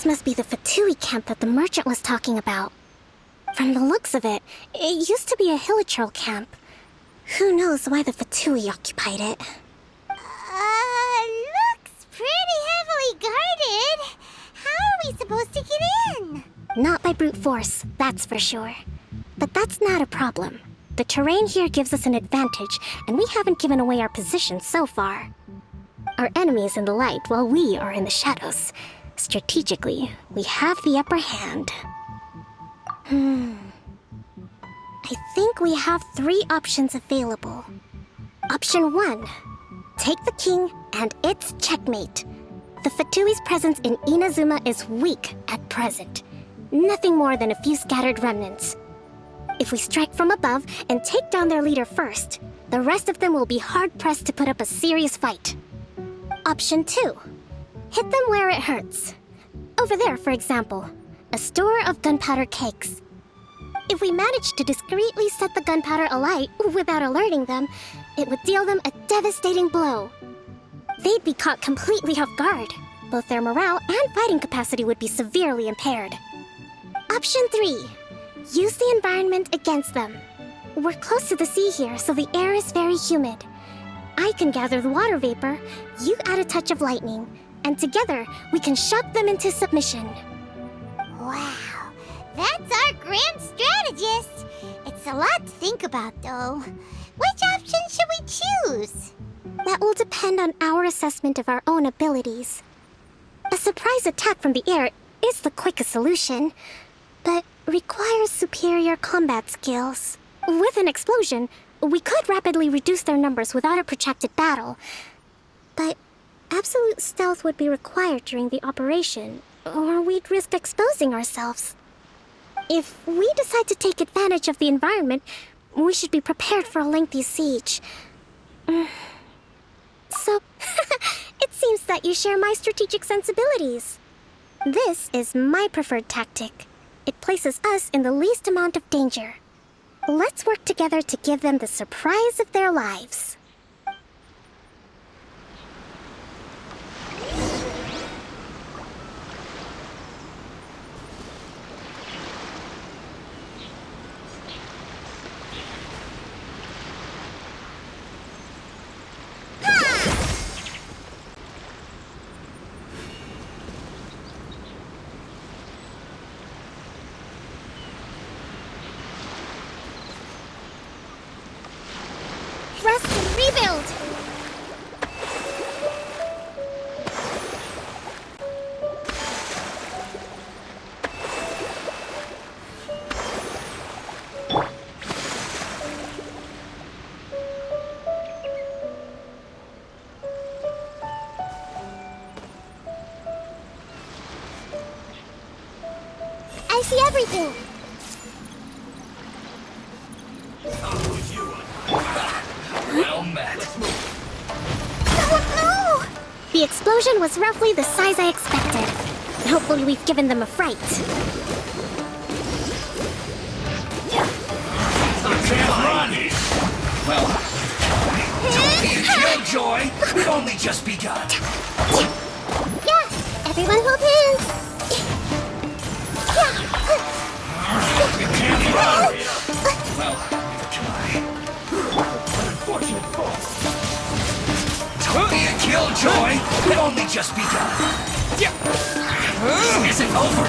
This must be the Fatui camp that the merchant was talking about. From the looks of it, it used to be a hilichurl camp. Who knows why the Fatui occupied it? Looks pretty heavily guarded. How are we supposed to get in? Not by brute force, that's for sure. But that's not a problem. The terrain here gives us an advantage, and we haven't given away our position so far. Our enemy is in the light while we are in the shadows. Strategically, we have the upper hand. I think we have 3 options available. Option 1. Take the king, and it's checkmate. The Fatui's presence in Inazuma is weak at present. Nothing more than a few scattered remnants. If we strike from above and take down their leader first, the rest of them will be hard-pressed to put up a serious fight. Option 2. Hit them where it hurts. Over there, for example, a store of gunpowder cakes. If we manage to discreetly set the gunpowder alight without alerting them, it would deal them a devastating blow. They'd be caught completely off guard. Both their morale and fighting capacity would be severely impaired. Option 3. Use the environment against them. We're close to the sea here, so the air is very humid. I can gather the water vapor, you add a touch of lightning, and together we can shock them into submission. Wow, that's our grand strategist. It's a lot to think about, though. Which option should we choose? That will depend on our assessment of our own abilities. A surprise attack from the air is the quickest solution, but requires superior combat skills. With an explosion, we could rapidly reduce their numbers without a protracted battle. But absolute stealth would be required during the operation, or we'd risk exposing ourselves. If we decide to take advantage of the environment, we should be prepared for a lengthy siege. So, it seems that you share my strategic sensibilities. This is my preferred tactic. It places us in the least amount of danger. Let's work together to give them the surprise of their lives. Rest and rebuild! I see everything! Well met. No! The explosion was roughly the size I expected. Hopefully we've given them a fright. Can't run! Well, don't be a killjoy. We've only just begun. Yeah! Everyone hold hands! You can't run! Well, try. What unfortunate fall. Don't be a killjoy. We've only just begun. This isn't over.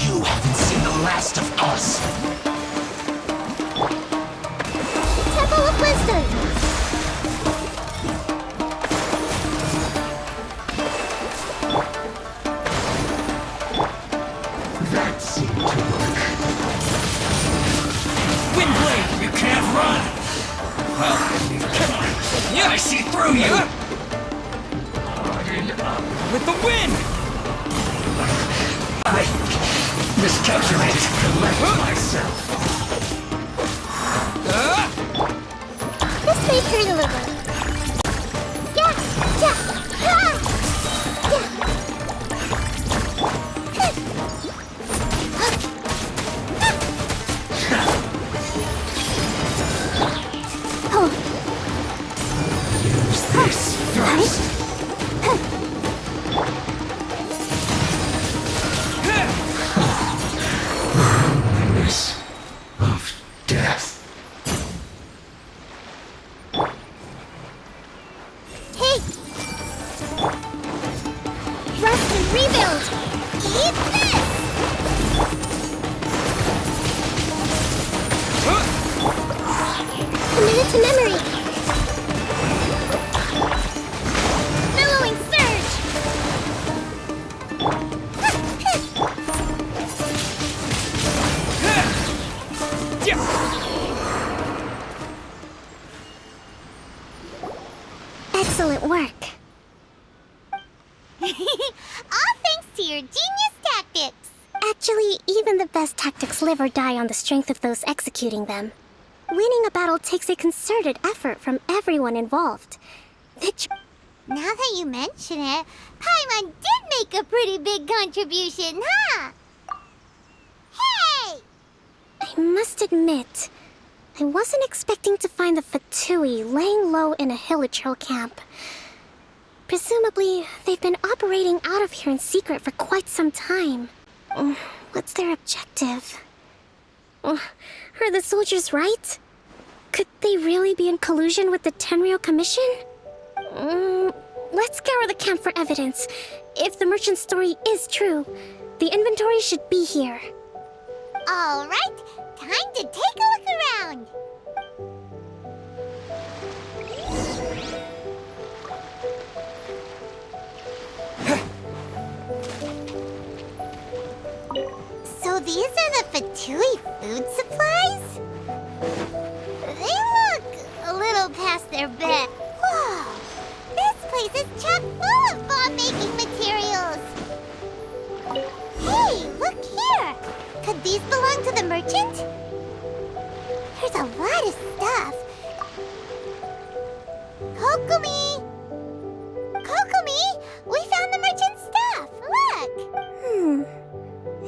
You haven't seen the last of us. Temple of Wisdom! That seemed to work. Windblade, you can't run! Well, come on. Yeah, I see through you! Harden up. With the wind! I miscalculated. Collect myself. This may hurt a little. Use this first. tactics. Actually, even the best tactics live or die on the strength of those executing them. Winning a battle takes a concerted effort from everyone involved. Now that you mention it, Paimon did make a pretty big contribution, huh? Hey! I must admit, I wasn't expecting to find the Fatui laying low in a Hilichurl camp. Presumably, they've been operating out of here in secret for quite some time. What's their objective? Are the soldiers right? Could they really be in collusion with the Tenryou Commission? Let's scour the camp for evidence. If the merchant's story is true, the inventory should be here. All right, time to take a look around. So these are the Fatui food supplies? They look a little past their best. Whoa! This place is chock full of bomb-making materials. Hey, look here! Could these belong to the merchant? There's a lot of stuff. Kokumi! Kokumi! We found the merchant's stuff! Look!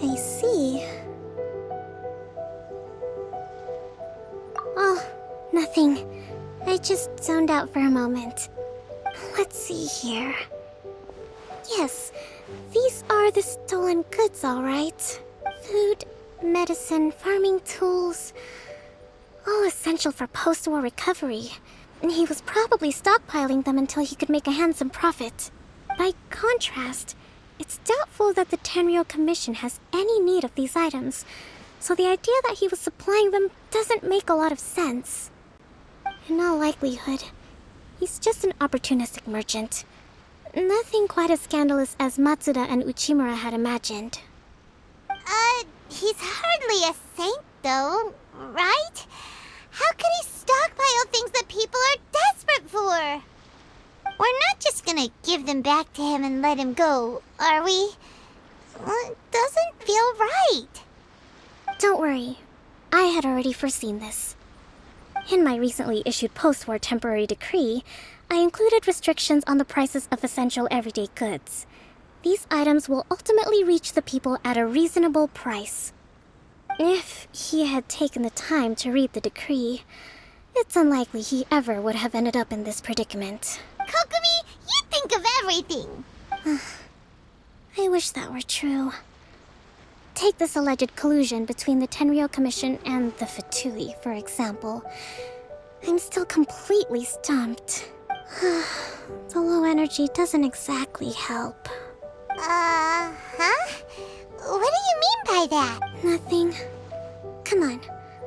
I see. Oh, nothing. I just zoned out for a moment. Let's see here. Yes, these are the stolen goods, all right. Food, medicine, farming tools. All essential for post-war recovery. He was probably stockpiling them until he could make a handsome profit. By contrast, it's doubtful that the Tenryou Commission has any need of these items, so the idea that he was supplying them doesn't make a lot of sense. In all likelihood, he's just an opportunistic merchant. Nothing quite as scandalous as Matsuda and Uchimura had imagined. He's hardly a saint, though, right? How could he stockpile things that people are desperate for? We're not just gonna give them back to him and let him go, are we? It doesn't feel right. Don't worry, I had already foreseen this. In my recently issued post-war temporary decree, I included restrictions on the prices of essential everyday goods. These items will ultimately reach the people at a reasonable price. If he had taken the time to read the decree, it's unlikely he ever would have ended up in this predicament. Kokumi, you think of everything. I wish that were true. Take this alleged collusion between the Tenryou Commission and the Fatui, for example. I'm still completely stumped. The low energy doesn't exactly help. Huh? What do you mean by that? Nothing. Come on,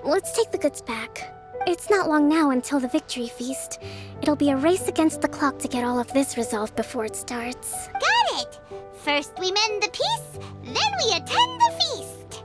let's take the goods back. It's not long now until the victory feast. It'll be a race against the clock to get all of this resolved before it starts. Got it! First we mend the peace, then we attend the feast!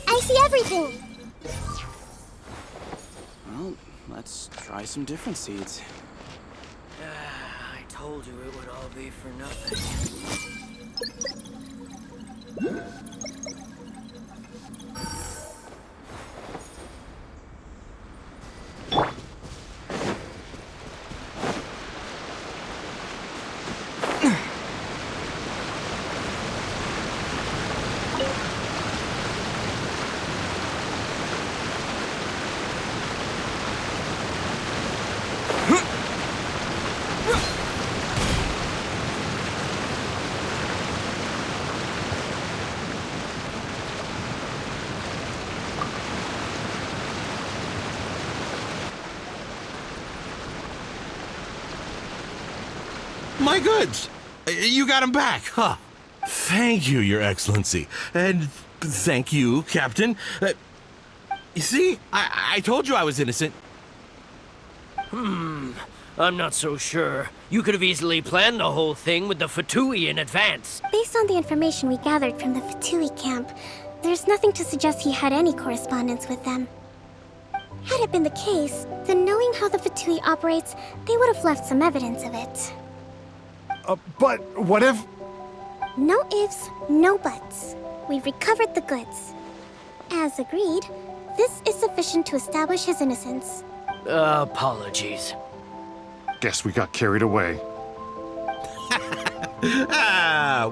I see everything! Well, let's try some different seeds. I told you it would all be for nothing. My goods! You got them back, huh? Thank you, Your Excellency. And thank you, Captain. You see, I told you I was innocent. I'm not so sure. You could have easily planned the whole thing with the Fatui in advance. Based on the information we gathered from the Fatui camp, there's nothing to suggest he had any correspondence with them. Had it been the case, then knowing how the Fatui operates, they would have left some evidence of it. But what if... No ifs, no buts. We've recovered the goods. As agreed, this is sufficient to establish his innocence. Apologies. Guess we got carried away.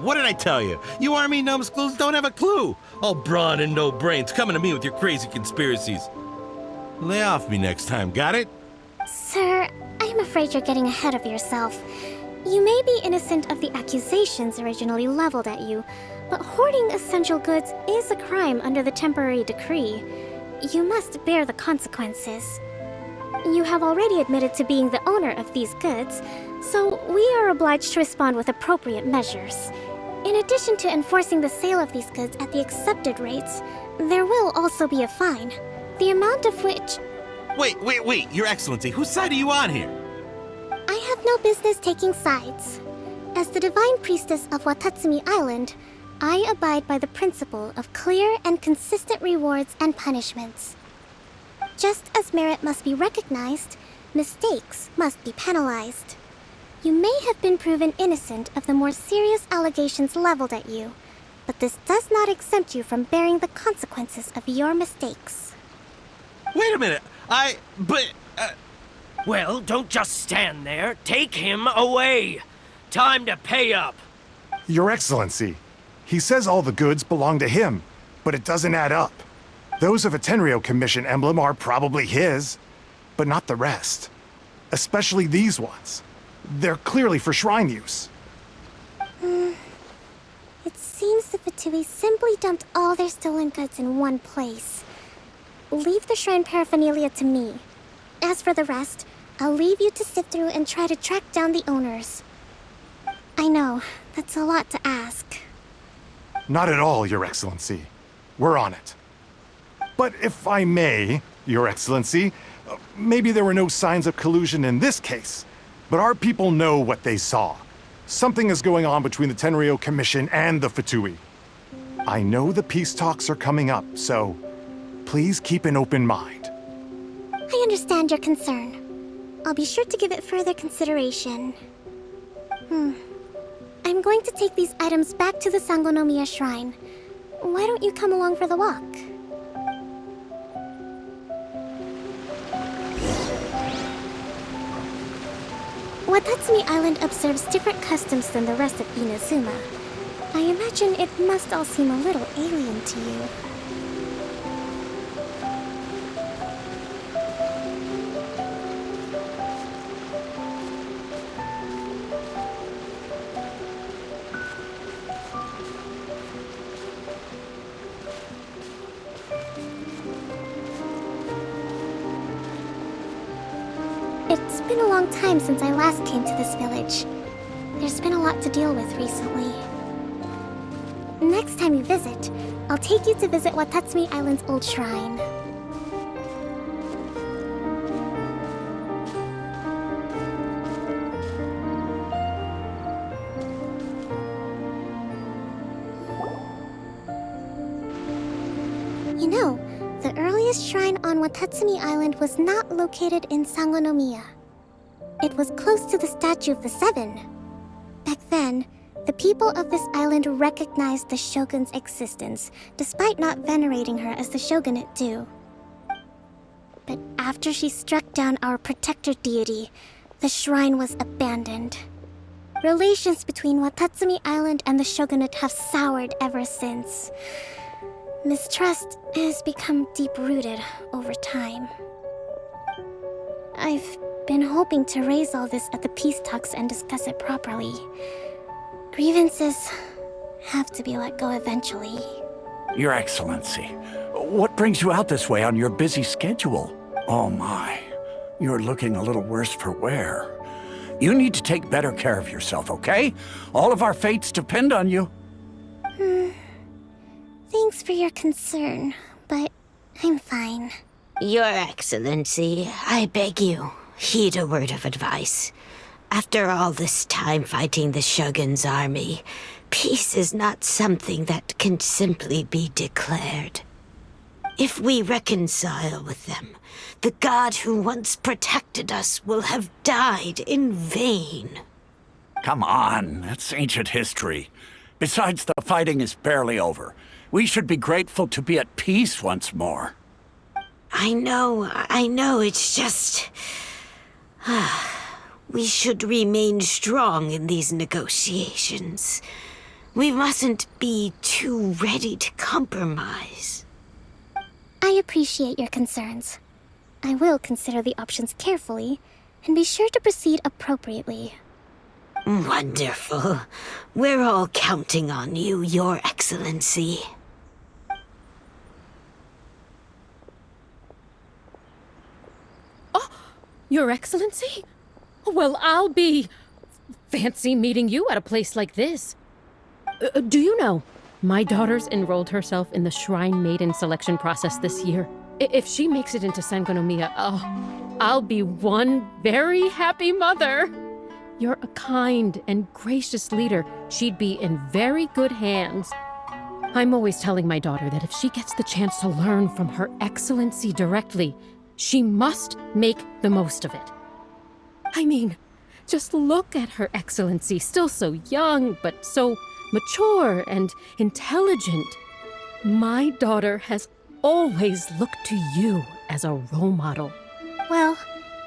What did I tell you? You army numbskulls don't have a clue. All brawn and no brains coming to me with your crazy conspiracies. Lay off me next time, got it? Sir, I'm afraid you're getting ahead of yourself. You may be innocent of the accusations originally leveled at you, but hoarding essential goods is a crime under the temporary decree. You must bear the consequences. You have already admitted to being the owner of these goods, so we are obliged to respond with appropriate measures. In addition to enforcing the sale of these goods at the accepted rates, there will also be a fine, the amount of which... Wait, Your Excellency, whose side are you on here? I have no business taking sides. As the divine priestess of Watatsumi Island, I abide by the principle of clear and consistent rewards and punishments. Just as merit must be recognized, mistakes must be penalized. You may have been proven innocent of the more serious allegations leveled at you, but this does not exempt you from bearing the consequences of your mistakes. Wait a minute, Well, don't just stand there. Take him away. Time to pay up. Your Excellency, he says all the goods belong to him, but it doesn't add up. Those of a Tenryo Commission emblem are probably his, but not the rest. Especially these ones. They're clearly for shrine use. It seems the Fatui simply dumped all their stolen goods in one place. Leave the shrine paraphernalia to me. As for the rest, I'll leave you to sift through and try to track down the owners. I know, that's a lot to ask. Not at all, Your Excellency. We're on it. But if I may, Your Excellency, maybe there were no signs of collusion in this case, but our people know what they saw. Something is going on between the Tenryo Commission and the Fatui. I know the peace talks are coming up, so please keep an open mind. I understand your concern. I'll be sure to give it further consideration. I'm going to take these items back to the Sangonomiya Shrine. Why don't you come along for the walk? Watatsumi Island observes different customs than the rest of Inazuma. I imagine it must all seem a little alien to you. It's been a long time since I last came to this village. There's been a lot to deal with recently. Next time you visit, I'll take you to visit Watatsumi Island's old shrine. You know, the earliest shrine on Watatsumi Island was not located in Sangonomiya. It was close to the Statue of the Seven. Back then, the people of this island recognized the shogun's existence, despite not venerating her as the shogunate do. But after she struck down our protector deity, the shrine was abandoned. Relations between Watatsumi Island and the shogunate have soured ever since. Mistrust has become deep-rooted over time. I've been hoping to raise all this at the peace talks and discuss it properly. Grievances have to be let go eventually. Your Excellency, what brings you out this way on your busy schedule? Oh my, you're looking a little worse for wear. You need to take better care of yourself, okay? All of our fates depend on you. Thanks for your concern, but I'm fine. Your Excellency, I beg you, heed a word of advice. After all this time fighting the Shogun's army, peace is not something that can simply be declared. If we reconcile with them, the god who once protected us will have died in vain. Come on, that's ancient history. Besides, the fighting is barely over. We should be grateful to be at peace once more. I know, it's just... We should remain strong in these negotiations. We mustn't be too ready to compromise. I appreciate your concerns. I will consider the options carefully and be sure to proceed appropriately. Wonderful. We're all counting on you, Your Excellency. Your Excellency? Well, I'll be... fancy meeting you at a place like this. Do you know, my daughter's enrolled herself in the Shrine Maiden selection process this year. If she makes it into Sangonomiya, I'll be one very happy mother. You're a kind and gracious leader. She'd be in very good hands. I'm always telling my daughter that if she gets the chance to learn from Her Excellency directly, she must make the most of it. I mean, just look at Her Excellency, still so young, but so mature and intelligent. My daughter has always looked to you as a role model. Well,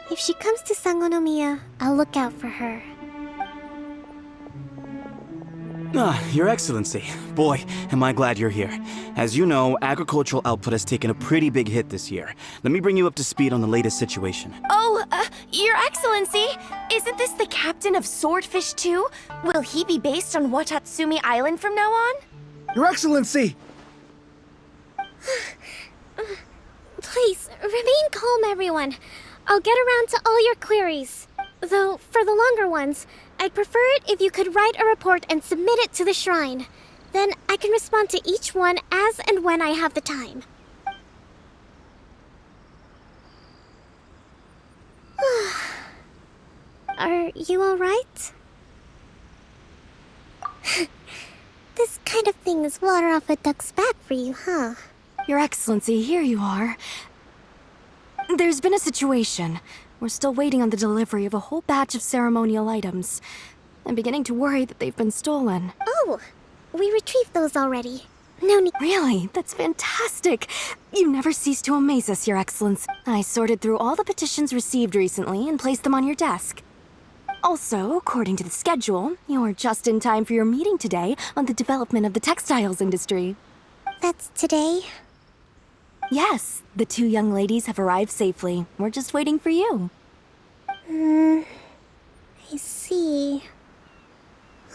if she comes to Sangonomiya, I'll look out for her. Your Excellency. Boy, am I glad you're here. As you know, agricultural output has taken a pretty big hit this year. Let me bring you up to speed on the latest situation. Oh, Your Excellency, isn't this the captain of Swordfish 2? Will he be based on Watatsumi Island from now on? Your Excellency! Please, remain calm, everyone. I'll get around to all your queries. Though, for the longer ones, I'd prefer it if you could write a report and submit it to the shrine. Then I can respond to each one as and when I have the time. Are you alright? This kind of thing is water off a duck's back for you, huh? Your Excellency, here you are. There's been a situation. We're still waiting on the delivery of a whole batch of ceremonial items. I'm beginning to worry that they've been stolen. Oh, we retrieved those already. No need. Really? That's fantastic. You never cease to amaze us, Your Excellency. I sorted through all the petitions received recently and placed them on your desk. Also, according to the schedule, you're just in time for your meeting today on the development of the textiles industry. That's today? Yes, the two young ladies have arrived safely. We're just waiting for you. I see.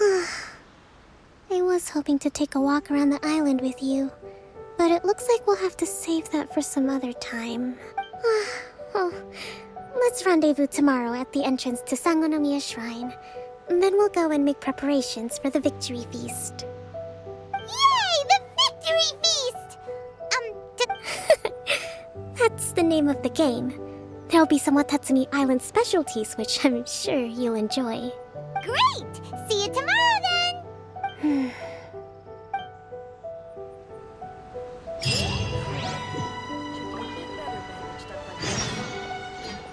I was hoping to take a walk around the island with you, but it looks like we'll have to save that for some other time. Oh, let's rendezvous tomorrow at the entrance to Sangonomiya Shrine. Then we'll go and make preparations for the victory feast. Yay! The victory feast! That's the name of the game. There'll be some Watatsumi Island specialties, which I'm sure you'll enjoy. Great! See you tomorrow then!